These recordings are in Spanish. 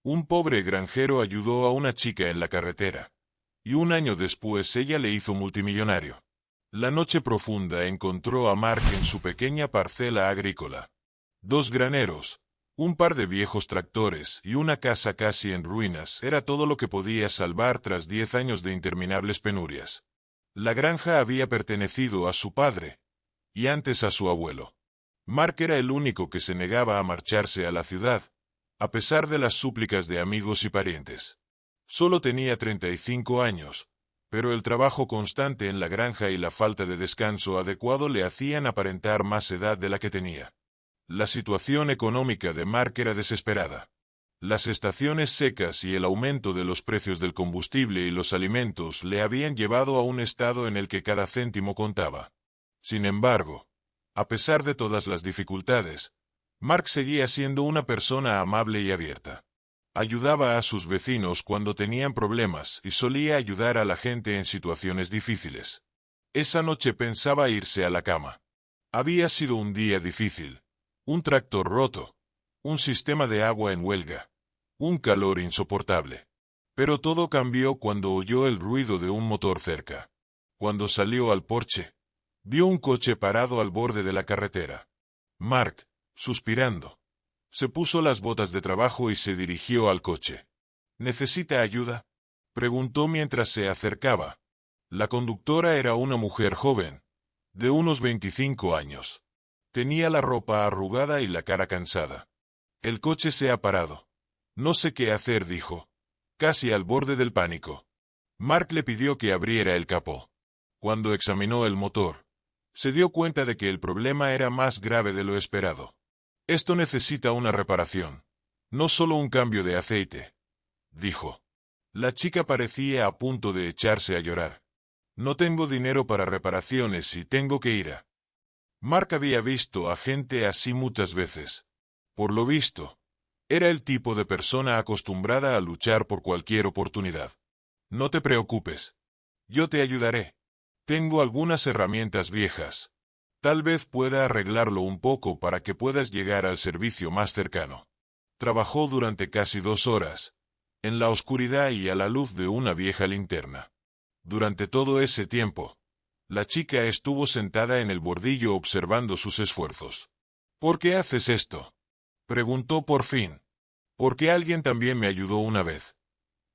Un pobre granjero ayudó a una chica en la carretera, y un año después ella le hizo multimillonario. La noche profunda encontró a Mark en su pequeña parcela agrícola. 2 graneros, un par de viejos tractores y una casa casi en ruinas era todo lo que podía salvar tras 10 años de interminables penurias. La granja había pertenecido a su padre, y antes a su abuelo. Mark era el único que se negaba a marcharse a la ciudad, a pesar de las súplicas de amigos y parientes. Solo tenía 35 años, pero el trabajo constante en la granja y la falta de descanso adecuado le hacían aparentar más edad de la que tenía. La situación económica de Mark era desesperada. Las estaciones secas y el aumento de los precios del combustible y los alimentos le habían llevado a un estado en el que cada céntimo contaba. Sin embargo, a pesar de todas las dificultades, Mark seguía siendo una persona amable y abierta. Ayudaba a sus vecinos cuando tenían problemas y solía ayudar a la gente en situaciones difíciles. Esa noche pensaba irse a la cama. Había sido un día difícil. Un tractor roto. Un sistema de agua en huelga. Un calor insoportable. Pero todo cambió cuando oyó el ruido de un motor cerca. Cuando salió al porche, vio un coche parado al borde de la carretera. Mark, suspirando, se puso las botas de trabajo y se dirigió al coche. ¿Necesita ayuda?, preguntó mientras se acercaba. La conductora era una mujer joven, de unos 25 años. Tenía la ropa arrugada y la cara cansada. El coche se ha parado. No sé qué hacer, dijo, casi al borde del pánico. Mark le pidió que abriera el capó. Cuando examinó el motor, se dio cuenta de que el problema era más grave de lo esperado. Esto necesita una reparación, no solo un cambio de aceite, dijo. La chica parecía a punto de echarse a llorar. No tengo dinero para reparaciones y tengo que ir a... Mark había visto a gente así muchas veces. Por lo visto, era el tipo de persona acostumbrada a luchar por cualquier oportunidad. No te preocupes. Yo te ayudaré. Tengo algunas herramientas viejas. Tal vez pueda arreglarlo un poco para que puedas llegar al servicio más cercano. Trabajó durante casi 2 horas, en la oscuridad y a la luz de una vieja linterna. Durante todo ese tiempo, la chica estuvo sentada en el bordillo observando sus esfuerzos. ¿Por qué haces esto?, preguntó por fin. Porque alguien también me ayudó una vez,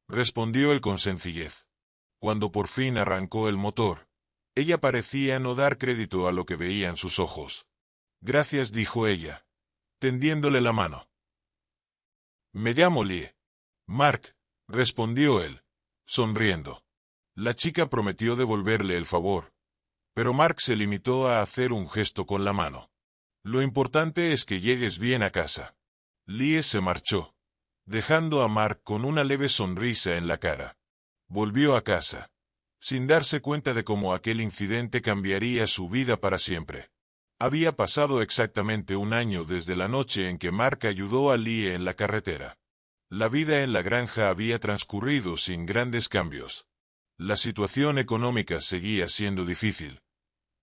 respondió él con sencillez. Cuando por fin arrancó el motor, ella parecía no dar crédito a lo que veía en sus ojos. Gracias, dijo ella, tendiéndole la mano. Me llamo Lee. Mark, respondió él, sonriendo. La chica prometió devolverle el favor, pero Mark se limitó a hacer un gesto con la mano. Lo importante es que llegues bien a casa. Lee se marchó, dejando a Mark con una leve sonrisa en la cara. Volvió a casa, sin darse cuenta de cómo aquel incidente cambiaría su vida para siempre. Había pasado exactamente un año desde la noche en que Mark ayudó a Lee en la carretera. La vida en la granja había transcurrido sin grandes cambios. La situación económica seguía siendo difícil,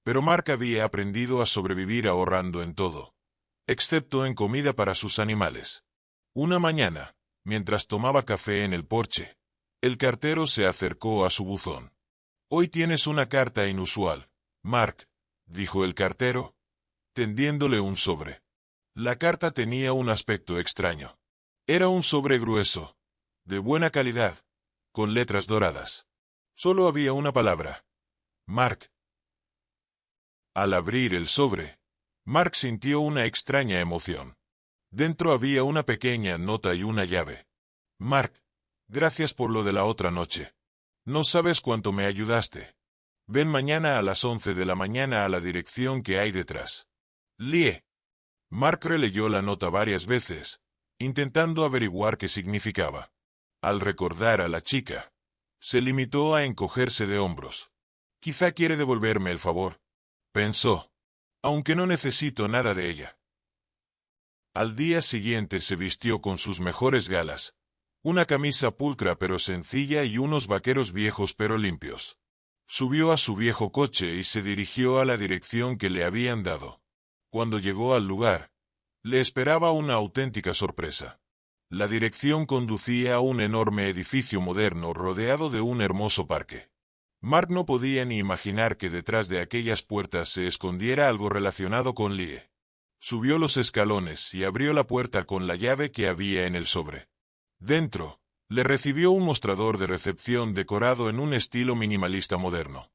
pero Mark había aprendido a sobrevivir ahorrando en todo, excepto en comida para sus animales. Una mañana, mientras tomaba café en el porche, el cartero se acercó a su buzón. Hoy tienes una carta inusual, Mark, dijo el cartero, tendiéndole un sobre. La carta tenía un aspecto extraño. Era un sobre grueso, de buena calidad, con letras doradas. Solo había una palabra: Mark. Al abrir el sobre, Mark sintió una extraña emoción. Dentro había una pequeña nota y una llave. Mark, gracias por lo de la otra noche. No sabes cuánto me ayudaste. Ven mañana a las 11 de la mañana a la dirección que hay detrás. Lee. Mark releyó la nota varias veces, intentando averiguar qué significaba. Al recordar a la chica, se limitó a encogerse de hombros. Quizá quiere devolverme el favor, pensó, aunque no necesito nada de ella. Al día siguiente se vistió con sus mejores galas, una camisa pulcra pero sencilla y unos vaqueros viejos pero limpios. Subió a su viejo coche y se dirigió a la dirección que le habían dado. Cuando llegó al lugar, le esperaba una auténtica sorpresa. La dirección conducía a un enorme edificio moderno rodeado de un hermoso parque. Mark no podía ni imaginar que detrás de aquellas puertas se escondiera algo relacionado con Lie. Subió los escalones y abrió la puerta con la llave que había en el sobre. Dentro, le recibió un mostrador de recepción decorado en un estilo minimalista moderno.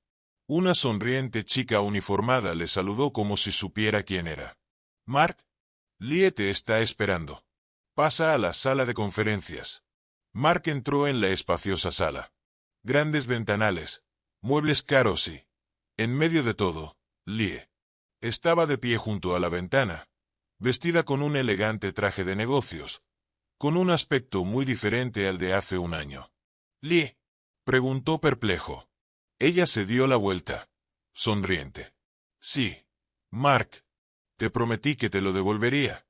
Una sonriente chica uniformada le saludó como si supiera quién era. «Mark, Lie te está esperando. Pasa a la sala de conferencias». Mark entró en la espaciosa sala. Grandes ventanales, muebles caros y, en medio de todo, Lie. Estaba de pie junto a la ventana, vestida con un elegante traje de negocios, con un aspecto muy diferente al de hace un año. «¿Lie?», preguntó perplejo. Ella se dio la vuelta, sonriente. «Sí, Mark. Te prometí que te lo devolvería,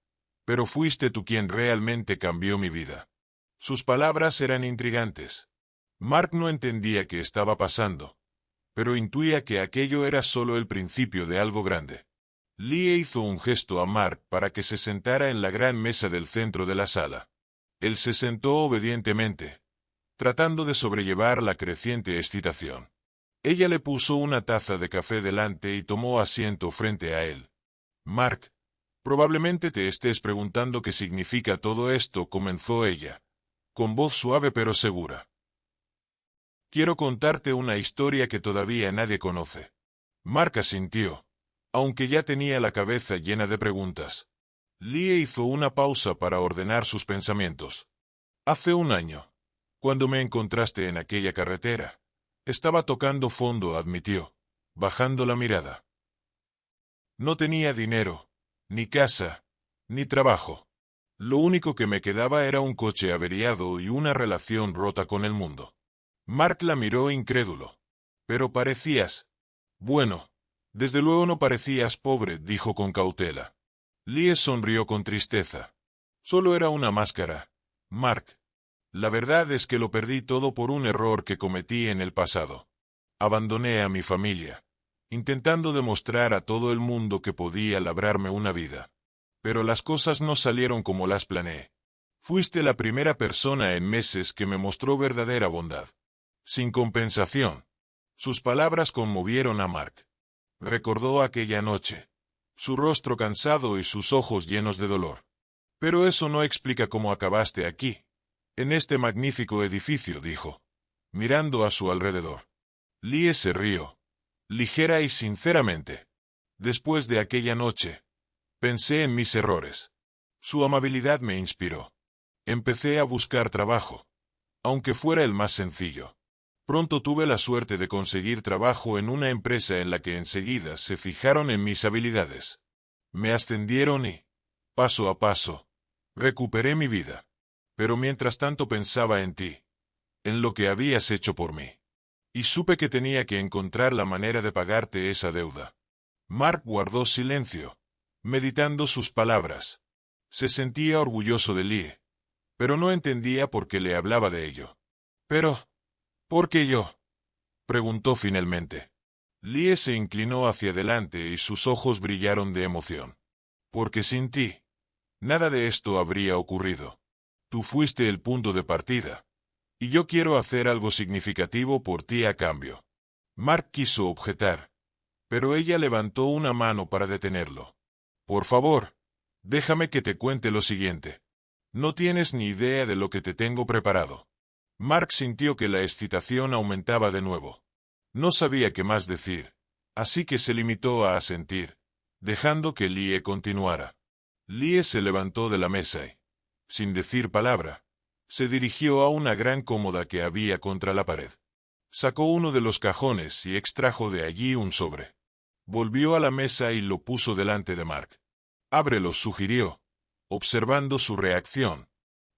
pero fuiste tú quien realmente cambió mi vida». Sus palabras eran intrigantes. Mark no entendía qué estaba pasando, pero intuía que aquello era solo el principio de algo grande. Lie hizo un gesto a Mark para que se sentara en la gran mesa del centro de la sala. Él se sentó obedientemente, tratando de sobrellevar la creciente excitación. Ella le puso una taza de café delante y tomó asiento frente a él. «Mark, probablemente te estés preguntando qué significa todo esto», comenzó ella, con voz suave pero segura. «Quiero contarte una historia que todavía nadie conoce». Mark asintió, aunque ya tenía la cabeza llena de preguntas. Lie hizo una pausa para ordenar sus pensamientos. «Hace un año, cuando me encontraste en aquella carretera, estaba tocando fondo», admitió, bajando la mirada. «No tenía dinero, ni casa, ni trabajo. Lo único que me quedaba era un coche averiado y una relación rota con el mundo». Mark la miró incrédulo. «Pero parecías... Bueno, desde luego no parecías pobre», dijo con cautela. Lie sonrió con tristeza. «Solo era una máscara, Mark. La verdad es que lo perdí todo por un error que cometí en el pasado. Abandoné a mi familia, intentando demostrar a todo el mundo que podía labrarme una vida. Pero las cosas no salieron como las planeé. Fuiste la primera persona en meses que me mostró verdadera bondad. Sin compensación». Sus palabras conmovieron a Mark. Recordó aquella noche, su rostro cansado y sus ojos llenos de dolor. «Pero eso no explica cómo acabaste aquí, en este magnífico edificio», dijo, mirando a su alrededor. Lie se rió, ligera y sinceramente. «Después de aquella noche, pensé en mis errores. Su amabilidad me inspiró. Empecé a buscar trabajo, aunque fuera el más sencillo. Pronto tuve la suerte de conseguir trabajo en una empresa en la que enseguida se fijaron en mis habilidades. Me ascendieron y, paso a paso, recuperé mi vida. Pero mientras tanto pensaba en ti, en lo que habías hecho por mí. Y supe que tenía que encontrar la manera de pagarte esa deuda». Mark guardó silencio, meditando sus palabras. Se sentía orgulloso de Lie, pero no entendía por qué le hablaba de ello. «Pero, ¿por qué yo?», preguntó finalmente. Lie se inclinó hacia adelante y sus ojos brillaron de emoción. «Porque sin ti, nada de esto habría ocurrido. Tú fuiste el punto de partida, y yo quiero hacer algo significativo por ti a cambio». Mark quiso objetar, pero ella levantó una mano para detenerlo. «Por favor, déjame que te cuente lo siguiente. No tienes ni idea de lo que te tengo preparado». Mark sintió que la excitación aumentaba de nuevo. No sabía qué más decir, así que se limitó a asentir, dejando que Lie continuara. Lie se levantó de la mesa y, sin decir palabra, se dirigió a una gran cómoda que había contra la pared. Sacó uno de los cajones y extrajo de allí un sobre. Volvió a la mesa y lo puso delante de Mark. «Ábrelo», sugirió, observando su reacción.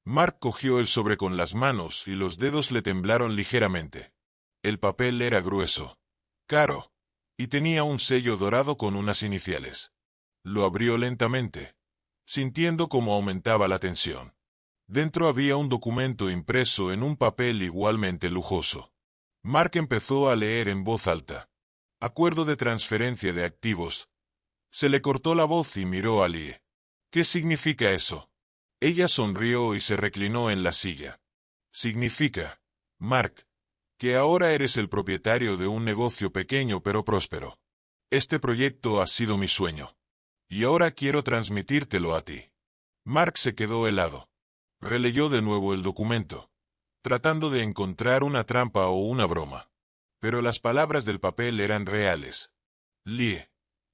Mark cogió el sobre con las manos y los dedos le temblaron ligeramente. El papel era grueso, caro, y tenía un sello dorado con unas iniciales. Lo abrió lentamente, sintiendo cómo aumentaba la tensión. Dentro había un documento impreso en un papel igualmente lujoso. Mark empezó a leer en voz alta. «Acuerdo de transferencia de activos». Se le cortó la voz y miró a Lie. «¿Qué significa eso?». Ella sonrió y se reclinó en la silla. Significa, Mark, que ahora eres el propietario de un negocio pequeño pero próspero. Este proyecto ha sido mi sueño. Y ahora quiero transmitírtelo a ti. Mark se quedó helado. Releyó de nuevo el documento, tratando de encontrar una trampa o una broma. Pero las palabras del papel eran reales. Lee,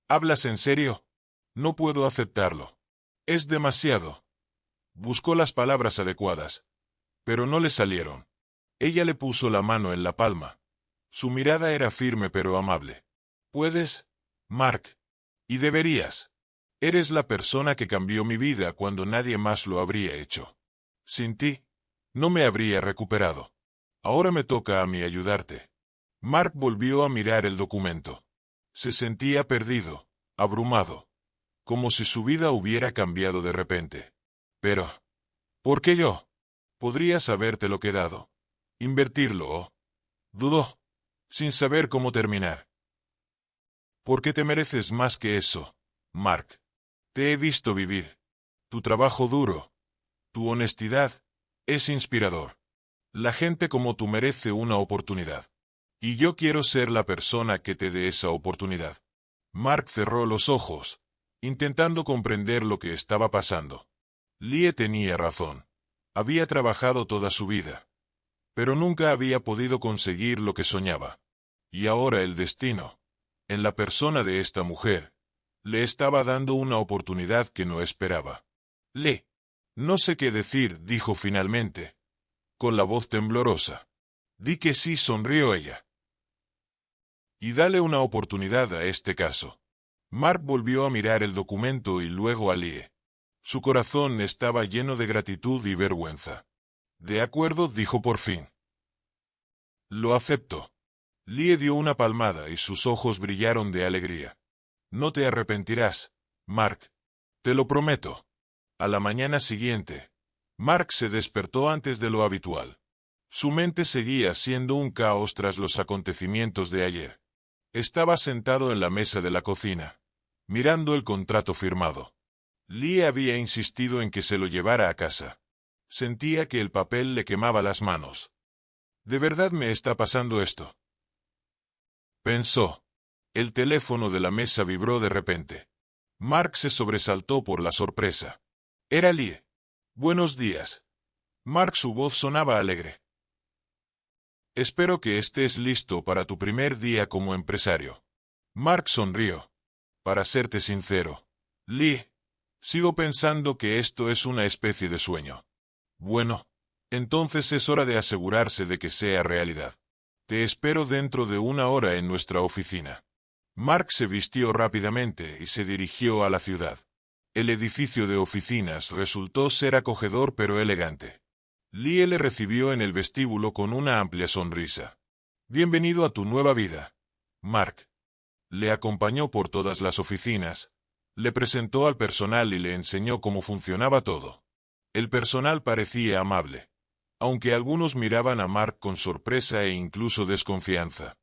¿hablas en serio? No puedo aceptarlo. Es demasiado. Buscó las palabras adecuadas, pero no le salieron. Ella le puso la mano en la palma. Su mirada era firme pero amable. ¿Puedes, Mark? Y deberías. Eres la persona que cambió mi vida cuando nadie más lo habría hecho. Sin ti, no me habría recuperado. Ahora me toca a mí ayudarte. Mark volvió a mirar el documento. Se sentía perdido, abrumado, como si su vida hubiera cambiado de repente. Pero, ¿por qué yo? Podrías habértelo quedado. Invertirlo o... Dudó, sin saber cómo terminar. Porque te mereces más que eso, Mark. Te he visto vivir. Tu trabajo duro, tu honestidad, es inspirador. La gente como tú merece una oportunidad. Y yo quiero ser la persona que te dé esa oportunidad. Mark cerró los ojos, intentando comprender lo que estaba pasando. Lee tenía razón. Había trabajado toda su vida, pero nunca había podido conseguir lo que soñaba. Y ahora el destino, en la persona de esta mujer, le estaba dando una oportunidad que no esperaba. Lee. No sé qué decir, dijo finalmente, con la voz temblorosa. Di que sí, sonrió ella. Y dale una oportunidad a este caso. Mark volvió a mirar el documento y luego a Lee. Su corazón estaba lleno de gratitud y vergüenza. De acuerdo, dijo por fin. Lo acepto. Lee dio una palmada y sus ojos brillaron de alegría. No te arrepentirás, Mark. Te lo prometo. A la mañana siguiente, Mark se despertó antes de lo habitual. Su mente seguía siendo un caos tras los acontecimientos de ayer. Estaba sentado en la mesa de la cocina, mirando el contrato firmado. Lee había insistido en que se lo llevara a casa. Sentía que el papel le quemaba las manos. ¿De verdad me está pasando esto?, pensó. El teléfono de la mesa vibró de repente. Mark se sobresaltó por la sorpresa. Era Lee. Buenos días. Mark, su voz sonaba alegre. Espero que estés listo para tu primer día como empresario. Mark sonrió. Para serte sincero, Lee, sigo pensando que esto es una especie de sueño. Bueno, entonces es hora de asegurarse de que sea realidad. Te espero dentro de 1 hora en nuestra oficina. Mark se vistió rápidamente y se dirigió a la ciudad. El edificio de oficinas resultó ser acogedor pero elegante. Lee le recibió en el vestíbulo con una amplia sonrisa. Bienvenido a tu nueva vida, Mark. Le acompañó por todas las oficinas, le presentó al personal y le enseñó cómo funcionaba todo. El personal parecía amable, aunque algunos miraban a Mark con sorpresa e incluso desconfianza.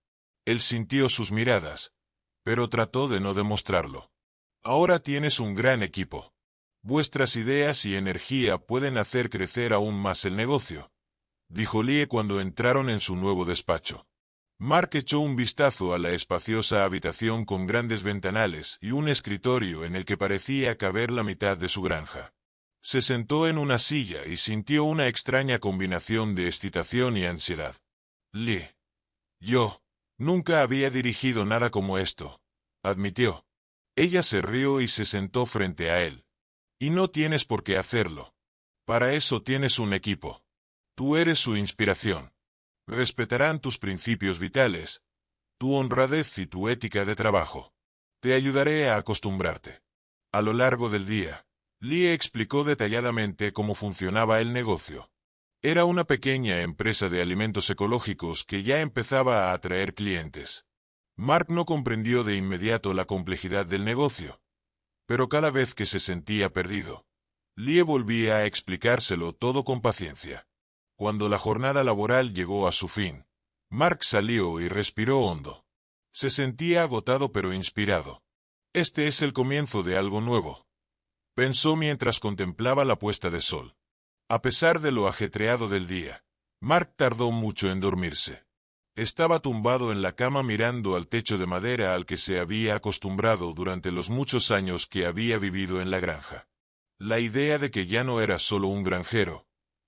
Él sintió sus miradas, pero trató de no demostrarlo. Ahora tienes un gran equipo. Vuestras ideas y energía pueden hacer crecer aún más el negocio, dijo Lee cuando entraron en su nuevo despacho. Mark echó un vistazo a la espaciosa habitación con grandes ventanales y un escritorio en el que parecía caber la mitad de su granja. Se sentó en una silla y sintió una extraña combinación de excitación y ansiedad. Lee, yo nunca había dirigido nada como esto, admitió. Ella se rió y se sentó frente a él. Y no tienes por qué hacerlo. Para eso tienes un equipo. Tú eres su inspiración. Respetarán tus principios vitales, tu honradez y tu ética de trabajo. Te ayudaré a acostumbrarte. A lo largo del día, Lee explicó detalladamente cómo funcionaba el negocio. Era una pequeña empresa de alimentos ecológicos que ya empezaba a atraer clientes. Mark no comprendió de inmediato la complejidad del negocio, pero cada vez que se sentía perdido, Lee volvía a explicárselo todo con paciencia. Cuando la jornada laboral llegó a su fin, Mark salió y respiró hondo. Se sentía agotado pero inspirado. Este es el comienzo de algo nuevo. pensó mientras contemplaba la puesta de sol. A pesar de lo ajetreado del día, Mark tardó mucho en dormirse. Estaba tumbado en la cama mirando al techo de madera al que se había acostumbrado durante los muchos años que había vivido en la granja. La idea de que ya no era solo un granjero,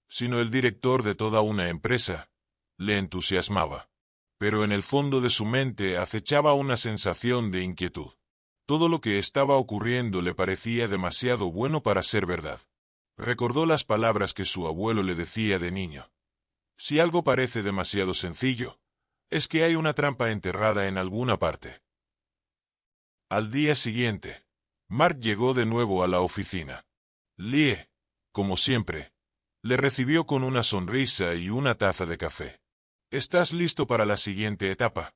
sino el director de toda una empresa, le entusiasmaba. Pero en el fondo de su mente acechaba una sensación de inquietud. Todo lo que estaba ocurriendo le parecía demasiado bueno para ser verdad. Recordó las palabras que su abuelo le decía de niño. Si algo parece demasiado sencillo, es que hay una trampa enterrada en alguna parte. Al día siguiente, Mark llegó de nuevo a la oficina. Lee, como siempre, le recibió con una sonrisa y una taza de café. ¿Estás listo para la siguiente etapa?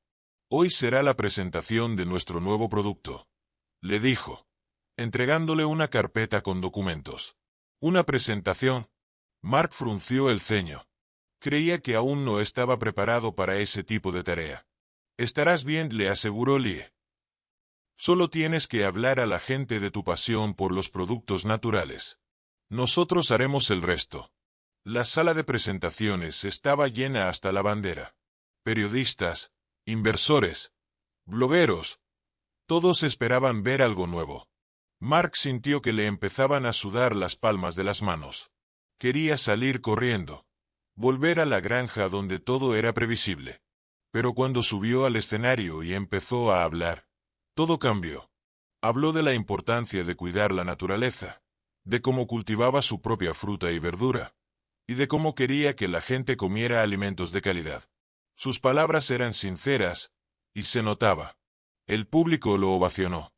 Hoy será la presentación de nuestro nuevo producto, le dijo, entregándole una carpeta con documentos. ¿Una presentación? Mark frunció el ceño. Creía que aún no estaba preparado para ese tipo de tarea. Estarás bien, le aseguró Lee. Solo tienes que hablar a la gente de tu pasión por los productos naturales. Nosotros haremos el resto. La sala de presentaciones estaba llena hasta la bandera. Periodistas, inversores, blogueros, todos esperaban ver algo nuevo. Mark sintió que le empezaban a sudar las palmas de las manos. Quería salir corriendo, volver a la granja donde todo era previsible. Pero cuando subió al escenario y empezó a hablar, todo cambió. Habló de la importancia de cuidar la naturaleza, de cómo cultivaba su propia fruta y verdura, y de cómo quería que la gente comiera alimentos de calidad. Sus palabras eran sinceras, y se notaba. El público lo ovacionó.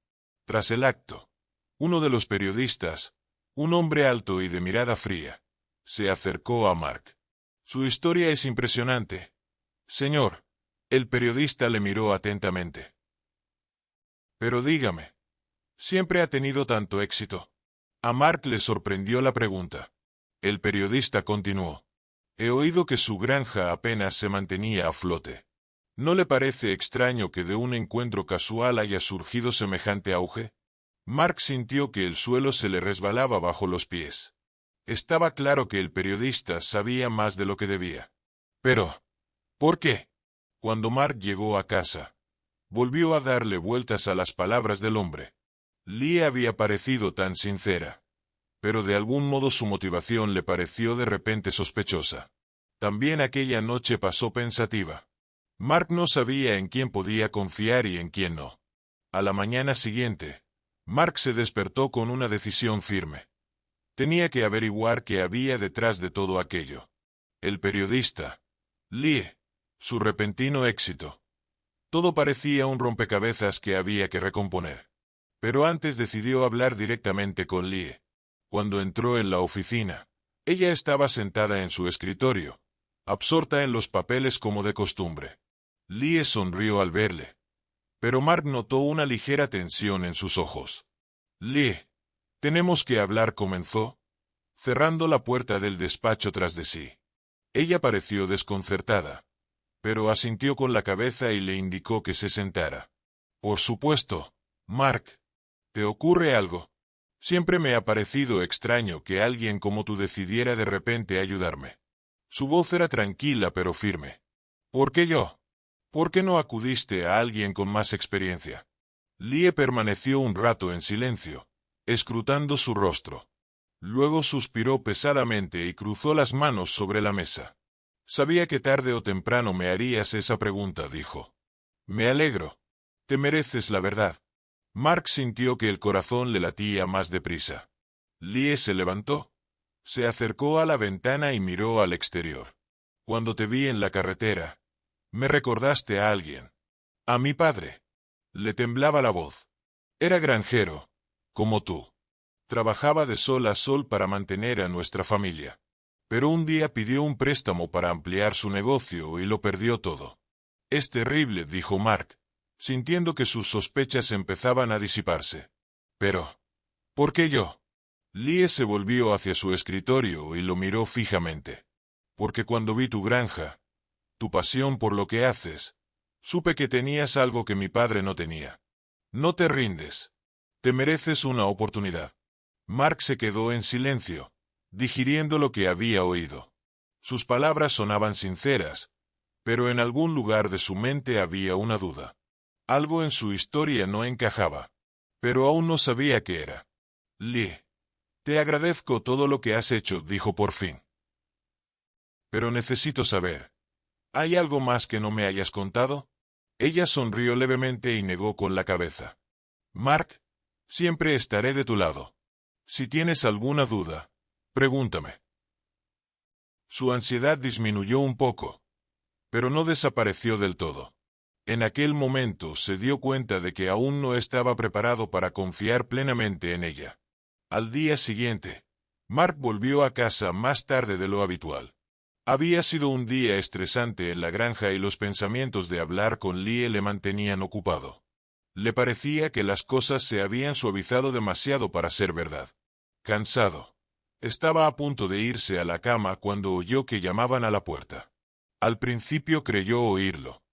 Tras el acto, uno de los periodistas, un hombre alto y de mirada fría, se acercó a Mark. Su historia es impresionante. Señor, el periodista le miró atentamente. Pero dígame, ¿siempre ha tenido tanto éxito? A Mark le sorprendió la pregunta. El periodista continuó. He oído que su granja apenas se mantenía a flote. ¿No le parece extraño que de un encuentro casual haya surgido semejante auge? Mark sintió que el suelo se le resbalaba bajo los pies. Estaba claro que el periodista sabía más de lo que debía. Pero, ¿por qué? Cuando Mark llegó a casa, volvió a darle vueltas a las palabras del hombre. Lee había parecido tan sincera, pero de algún modo su motivación le pareció de repente sospechosa. También aquella noche pasó pensativa. Mark no sabía en quién podía confiar y en quién no. A la mañana siguiente, Mark se despertó con una decisión firme. Tenía que averiguar qué había detrás de todo aquello. El periodista, Lee, su repentino éxito. Todo parecía un rompecabezas que había que recomponer. Pero antes decidió hablar directamente con Lee. Cuando entró en la oficina, ella estaba sentada en su escritorio, absorta en los papeles como de costumbre. Lee sonrió al verle, pero Mark notó una ligera tensión en sus ojos. Lee, tenemos que hablar, comenzó, cerrando la puerta del despacho tras de sí. Ella pareció desconcertada, pero asintió con la cabeza y le indicó que se sentara. Por supuesto, Mark. ¿Te ocurre algo? Siempre me ha parecido extraño que alguien como tú decidiera de repente ayudarme. Su voz era tranquila pero firme. ¿Por qué yo? ¿Por qué no acudiste a alguien con más experiencia? Lee permaneció un rato en silencio, escrutando su rostro. Luego suspiró pesadamente y cruzó las manos sobre la mesa. Sabía que tarde o temprano me harías esa pregunta, dijo. Me alegro. Te mereces la verdad. Mark sintió que el corazón le latía más deprisa. Lee se levantó, se acercó a la ventana y miró al exterior. Cuando te vi en la carretera, me recordaste a alguien. A mi padre. Le temblaba la voz. Era granjero, como tú. Trabajaba de sol a sol para mantener a nuestra familia. Pero un día pidió un préstamo para ampliar su negocio y lo perdió todo. Es terrible, dijo Mark, sintiendo que sus sospechas empezaban a disiparse. Pero, ¿por qué yo? Lee se volvió hacia su escritorio y lo miró fijamente. Porque cuando vi tu granja, tu pasión por lo que haces, supe que tenías algo que mi padre no tenía. No te rindes. Te mereces una oportunidad. Mark se quedó en silencio, digiriendo lo que había oído. Sus palabras sonaban sinceras, pero en algún lugar de su mente había una duda. Algo en su historia no encajaba, pero aún no sabía qué era. Lee, te agradezco todo lo que has hecho, dijo por fin. Pero necesito saber. ¿Hay algo más que no me hayas contado? Ella sonrió levemente y negó con la cabeza. Mark, siempre estaré de tu lado. Si tienes alguna duda, pregúntame. Su ansiedad disminuyó un poco, pero no desapareció del todo. En aquel momento se dio cuenta de que aún no estaba preparado para confiar plenamente en ella. Al día siguiente, Mark volvió a casa más tarde de lo habitual. Había sido un día estresante en la granja y los pensamientos de hablar con Lee le mantenían ocupado. Le parecía que las cosas se habían suavizado demasiado para ser verdad. Cansado, estaba a punto de irse a la cama cuando oyó que llamaban a la puerta. Al principio creyó oírlo.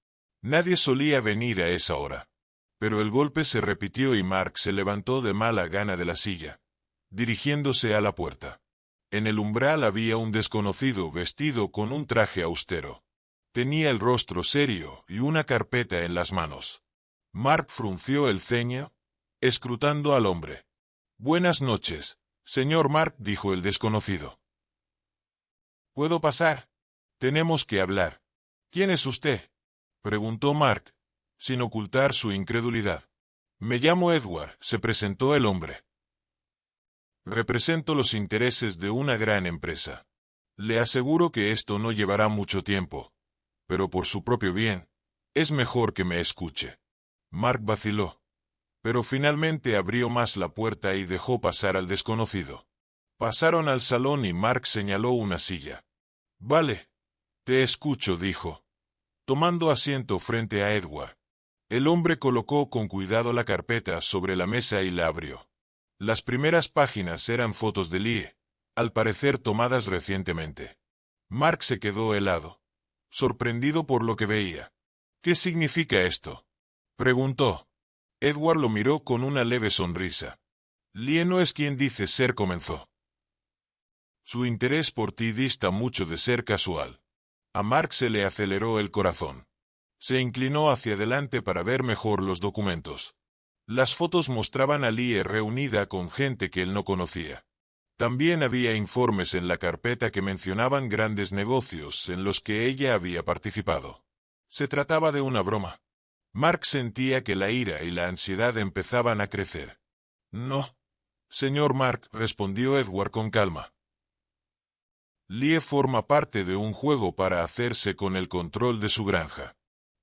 Nadie solía venir a esa hora. Pero el golpe se repitió y Mark se levantó de mala gana de la silla, dirigiéndose a la puerta. En el umbral había un desconocido vestido con un traje austero. Tenía el rostro serio y una carpeta en las manos. Mark frunció el ceño, escrutando al hombre. «Buenas noches, señor Mark», dijo el desconocido. «¿Puedo pasar? Tenemos que hablar». «¿Quién es usted?», preguntó Mark, sin ocultar su incredulidad. «Me llamo Edward», se presentó el hombre. «Represento los intereses de una gran empresa. Le aseguro que esto no llevará mucho tiempo, pero por su propio bien, es mejor que me escuche». Mark vaciló, pero finalmente abrió más la puerta y dejó pasar al desconocido. Pasaron al salón y Mark señaló una silla. «Vale, te escucho», dijo, tomando asiento frente a Edward. El hombre colocó con cuidado la carpeta sobre la mesa y la abrió. Las primeras páginas eran fotos de Lee, al parecer tomadas recientemente. Mark se quedó helado, sorprendido por lo que veía. «¿Qué significa esto?», preguntó. Edward lo miró con una leve sonrisa. «Lee no es quien dice ser», comenzó. «Su interés por ti dista mucho de ser casual». A Mark se le aceleró el corazón. Se inclinó hacia adelante para ver mejor los documentos. Las fotos mostraban a Lee reunida con gente que él no conocía. También había informes en la carpeta que mencionaban grandes negocios en los que ella había participado. Se trataba de una broma. Mark sentía que la ira y la ansiedad empezaban a crecer. «No, señor Mark», respondió Edward con calma. «Lee forma parte de un juego para hacerse con el control de su granja.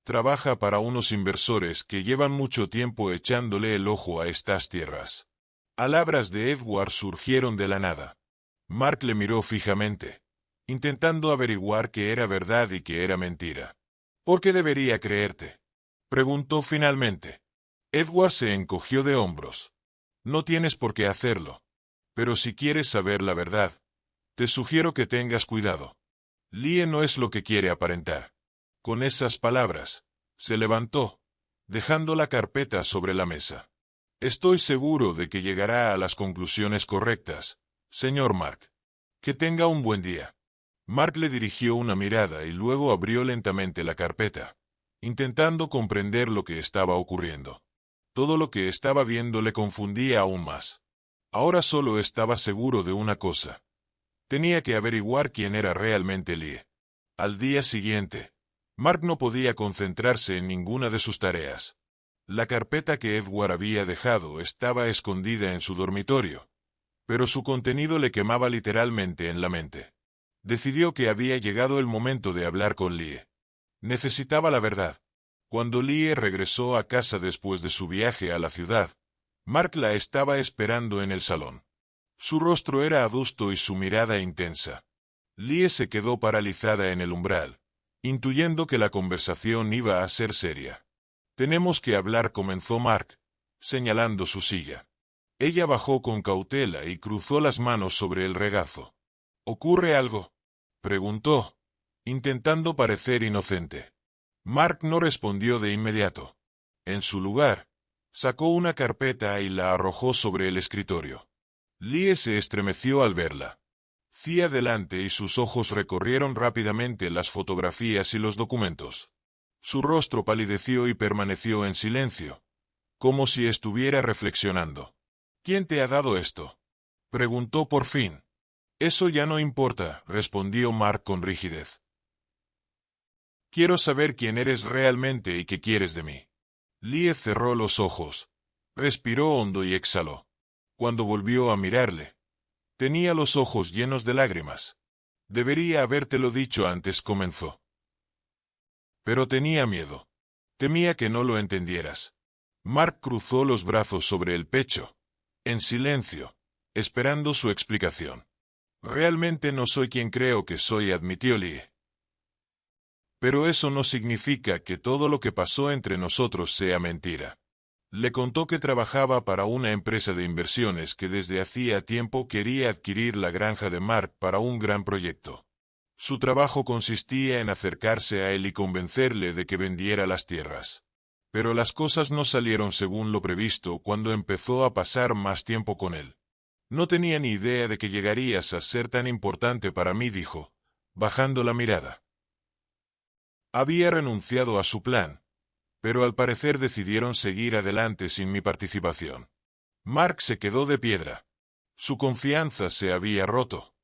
Trabaja para unos inversores que llevan mucho tiempo echándole el ojo a estas tierras». Palabras de Edward surgieron de la nada. Mark le miró fijamente, intentando averiguar qué era verdad y qué era mentira. «¿Por qué debería creerte?», preguntó finalmente. Edward se encogió de hombros. «No tienes por qué hacerlo. Pero si quieres saber la verdad, te sugiero que tengas cuidado. Lee no es lo que quiere aparentar». Con esas palabras, se levantó, dejando la carpeta sobre la mesa. «Estoy seguro de que llegará a las conclusiones correctas, señor Mark. Que tenga un buen día». Mark le dirigió una mirada y luego abrió lentamente la carpeta, intentando comprender lo que estaba ocurriendo. Todo lo que estaba viendo le confundía aún más. Ahora solo estaba seguro de una cosa. Tenía que averiguar quién era realmente Lee. Al día siguiente, Mark no podía concentrarse en ninguna de sus tareas. La carpeta que Edward había dejado estaba escondida en su dormitorio, pero su contenido le quemaba literalmente en la mente. Decidió que había llegado el momento de hablar con Lee. Necesitaba la verdad. Cuando Lee regresó a casa después de su viaje a la ciudad, Mark la estaba esperando en el salón. Su rostro era adusto y su mirada intensa. Lee se quedó paralizada en el umbral, intuyendo que la conversación iba a ser seria. «Tenemos que hablar», comenzó Mark, señalando su silla. Ella bajó con cautela y cruzó las manos sobre el regazo. «¿Ocurre algo?», preguntó, intentando parecer inocente. Mark no respondió de inmediato. En su lugar, sacó una carpeta y la arrojó sobre el escritorio. Lie se estremeció al verla. Hacia adelante y sus ojos recorrieron rápidamente las fotografías y los documentos. Su rostro palideció y permaneció en silencio, como si estuviera reflexionando. ¿Quién te ha dado esto?, preguntó por fin. Eso ya no importa, respondió Mark con rigidez. Quiero saber quién eres realmente y qué quieres de mí. Lie cerró los ojos, respiró hondo y exhaló. Cuando volvió a mirarle, tenía los ojos llenos de lágrimas. Debería habértelo dicho antes, comenzó. Pero tenía miedo. Temía que no lo entendieras. Mark cruzó los brazos sobre el pecho, en silencio, esperando su explicación. Realmente no soy quien creo que soy, admitió Lie. Pero eso no significa que todo lo que pasó entre nosotros sea mentira. Le contó que trabajaba para una empresa de inversiones que desde hacía tiempo quería adquirir la granja de Mark para un gran proyecto. Su trabajo consistía en acercarse a él y convencerle de que vendiera las tierras. Pero las cosas no salieron según lo previsto cuando empezó a pasar más tiempo con él. No tenía ni idea de que llegarías a ser tan importante para mí, dijo, bajando la mirada. Había renunciado a su plan, pero al parecer decidieron seguir adelante sin mi participación. Mark se quedó de piedra. Su confianza se había roto,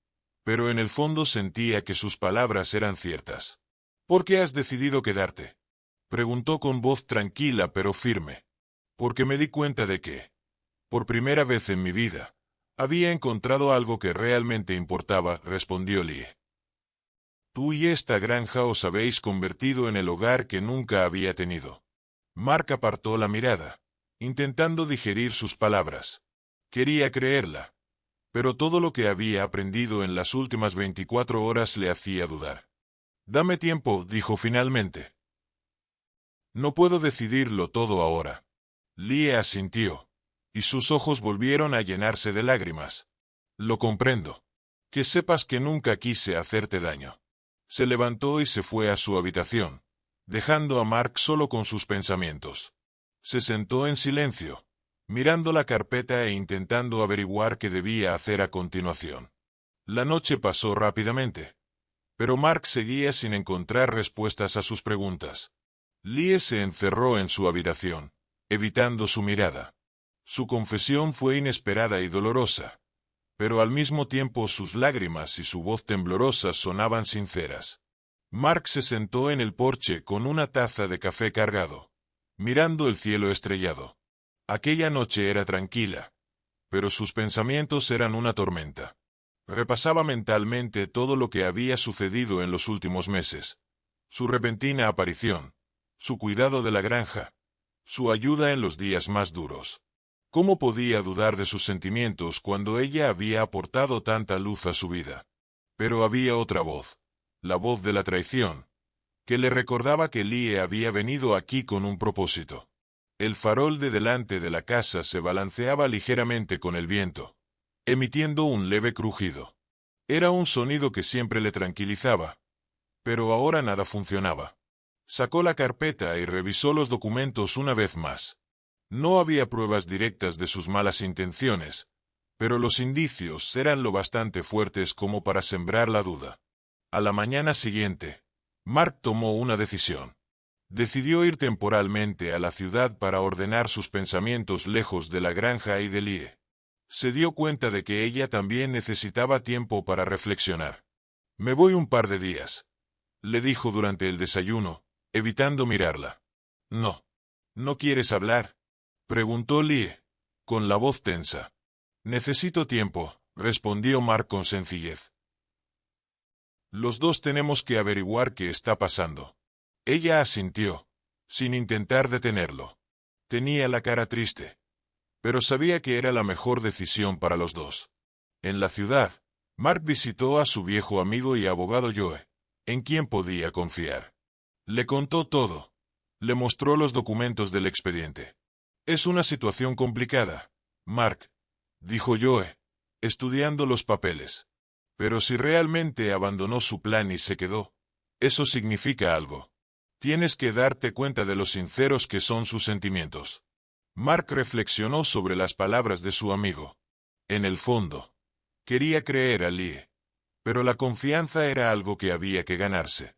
pero en el fondo sentía que sus palabras eran ciertas. ¿Por qué has decidido quedarte?, preguntó con voz tranquila pero firme. Porque me di cuenta de que, por primera vez en mi vida, había encontrado algo que realmente importaba, respondió Lie. Tú y esta granja os habéis convertido en el hogar que nunca había tenido. Mark apartó la mirada, intentando digerir sus palabras. Quería creerla, pero todo lo que había aprendido en las últimas 24 horas le hacía dudar. Dame tiempo, dijo finalmente. No puedo decidirlo todo ahora. Lie asintió, y sus ojos volvieron a llenarse de lágrimas. Lo comprendo. Que sepas que nunca quise hacerte daño. Se levantó y se fue a su habitación, dejando a Mark solo con sus pensamientos. Se sentó en silencio, mirando la carpeta e intentando averiguar qué debía hacer a continuación. La noche pasó rápidamente, pero Mark seguía sin encontrar respuestas a sus preguntas. Lie se encerró en su habitación, evitando su mirada. Su confesión fue inesperada y dolorosa, pero al mismo tiempo sus lágrimas y su voz temblorosa sonaban sinceras. Mark se sentó en el porche con una taza de café cargado, mirando el cielo estrellado. Aquella noche era tranquila, pero sus pensamientos eran una tormenta. Repasaba mentalmente todo lo que había sucedido en los últimos meses. Su repentina aparición, su cuidado de la granja, su ayuda en los días más duros. ¿Cómo podía dudar de sus sentimientos cuando ella había aportado tanta luz a su vida? Pero había otra voz, la voz de la traición, que le recordaba que Lie había venido aquí con un propósito. El farol de delante de la casa se balanceaba ligeramente con el viento, emitiendo un leve crujido. Era un sonido que siempre le tranquilizaba, pero ahora nada funcionaba. Sacó la carpeta y revisó los documentos una vez más. No había pruebas directas de sus malas intenciones, pero los indicios eran lo bastante fuertes como para sembrar la duda. A la mañana siguiente, Mark tomó una decisión. Decidió ir temporalmente a la ciudad para ordenar sus pensamientos lejos de la granja y de Lie. Se dio cuenta de que ella también necesitaba tiempo para reflexionar. «Me voy un par de días», le dijo durante el desayuno, evitando mirarla. «No. ¿No quieres hablar?», preguntó Lie, con la voz tensa. «Necesito tiempo», respondió Mark con sencillez. «Los dos tenemos que averiguar qué está pasando». Ella asintió, sin intentar detenerlo. Tenía la cara triste, pero sabía que era la mejor decisión para los dos. En la ciudad, Mark visitó a su viejo amigo y abogado Joe, en quien podía confiar. Le contó todo. Le mostró los documentos del expediente. «Es una situación complicada, Mark», dijo Joe, estudiando los papeles. «Pero si realmente abandonó su plan y se quedó, eso significa algo. Tienes que darte cuenta de lo sinceros que son sus sentimientos». Mark reflexionó sobre las palabras de su amigo. En el fondo, quería creer a Lie, pero la confianza era algo que había que ganarse.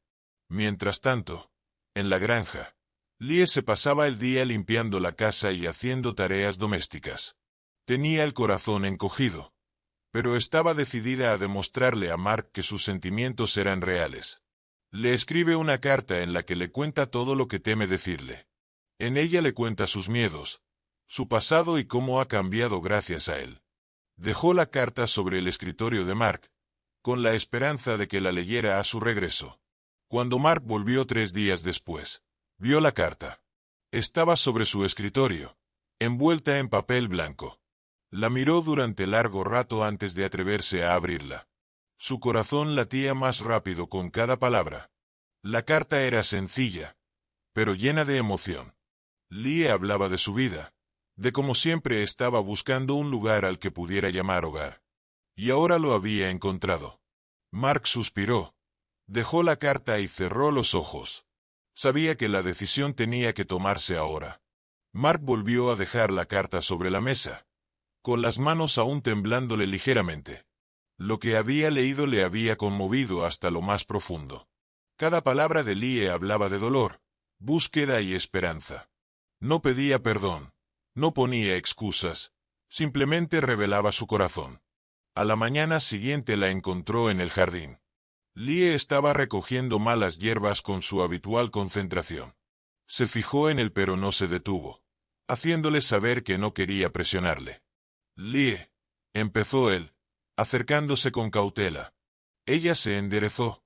Mientras tanto, en la granja, Lie se pasaba el día limpiando la casa y haciendo tareas domésticas. Tenía el corazón encogido, pero estaba decidida a demostrarle a Mark que sus sentimientos eran reales. Le escribe una carta en la que le cuenta todo lo que teme decirle. En ella le cuenta sus miedos, su pasado y cómo ha cambiado gracias a él. Dejó la carta sobre el escritorio de Mark, con la esperanza de que la leyera a su regreso. Cuando Mark volvió 3 días después, vio la carta. Estaba sobre su escritorio, envuelta en papel blanco. La miró durante largo rato antes de atreverse a abrirla. Su corazón latía más rápido con cada palabra. La carta era sencilla, pero llena de emoción. Lie hablaba de su vida, de cómo siempre estaba buscando un lugar al que pudiera llamar hogar. Y ahora lo había encontrado. Mark suspiró, dejó la carta y cerró los ojos. Sabía que la decisión tenía que tomarse ahora. Mark volvió a dejar la carta sobre la mesa, con las manos aún temblándole ligeramente. Lo que había leído le había conmovido hasta lo más profundo. Cada palabra de Lie hablaba de dolor, búsqueda y esperanza. No pedía perdón, no ponía excusas, simplemente revelaba su corazón. A la mañana siguiente la encontró en el jardín. Lie estaba recogiendo malas hierbas con su habitual concentración. Se fijó en él pero no se detuvo, haciéndole saber que no quería presionarle. Lie, empezó él, acercándose con cautela. Ella se enderezó.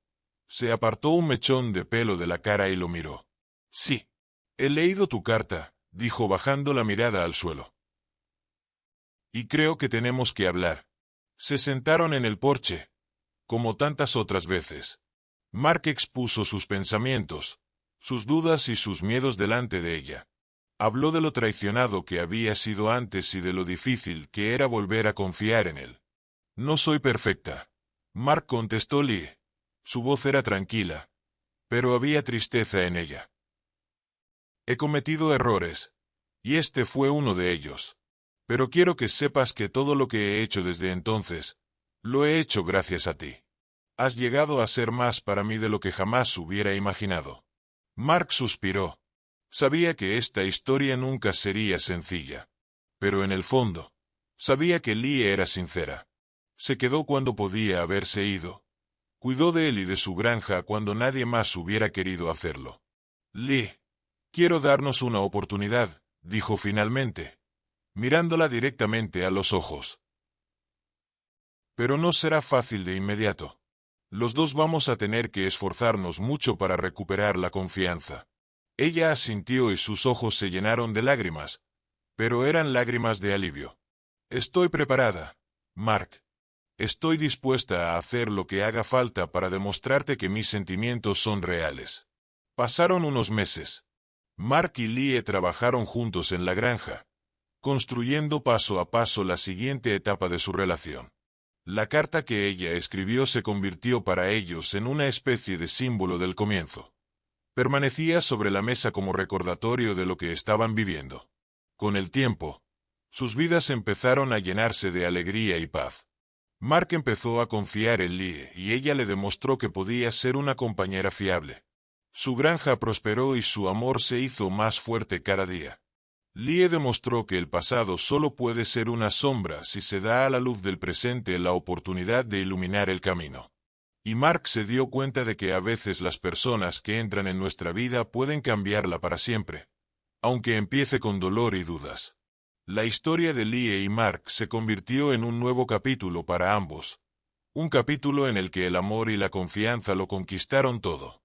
Se apartó un mechón de pelo de la cara y lo miró. Sí. He leído tu carta, dijo bajando la mirada al suelo. Y creo que tenemos que hablar. Se sentaron en el porche, como tantas otras veces. Mark expuso sus pensamientos, sus dudas y sus miedos delante de ella. Habló de lo traicionado que había sido antes y de lo difícil que era volver a confiar en él. No soy perfecta, Mark contestó Lie. Su voz era tranquila, pero había tristeza en ella. He cometido errores, y este fue uno de ellos. Pero quiero que sepas que todo lo que he hecho desde entonces, lo he hecho gracias a ti. Has llegado a ser más para mí de lo que jamás hubiera imaginado. Mark suspiró. Sabía que esta historia nunca sería sencilla. Pero en el fondo, sabía que Lie era sincera. Se quedó cuando podía haberse ido. Cuidó de él y de su granja cuando nadie más hubiera querido hacerlo. Lie, quiero darnos una oportunidad, dijo finalmente, mirándola directamente a los ojos. Pero no será fácil de inmediato. Los dos vamos a tener que esforzarnos mucho para recuperar la confianza. Ella asintió y sus ojos se llenaron de lágrimas, pero eran lágrimas de alivio. Estoy preparada, Mark. Estoy dispuesta a hacer lo que haga falta para demostrarte que mis sentimientos son reales. Pasaron unos meses. Mark y Lie trabajaron juntos en la granja, construyendo paso a paso la siguiente etapa de su relación. La carta que ella escribió se convirtió para ellos en una especie de símbolo del comienzo. Permanecía sobre la mesa como recordatorio de lo que estaban viviendo. Con el tiempo, sus vidas empezaron a llenarse de alegría y paz. Mark empezó a confiar en Lie y ella le demostró que podía ser una compañera fiable. Su granja prosperó y su amor se hizo más fuerte cada día. Lie demostró que el pasado solo puede ser una sombra si se da a la luz del presente la oportunidad de iluminar el camino. Y Mark se dio cuenta de que a veces las personas que entran en nuestra vida pueden cambiarla para siempre, aunque empiece con dolor y dudas. La historia de Lie y Mark se convirtió en un nuevo capítulo para ambos, un capítulo en el que el amor y la confianza lo conquistaron todo.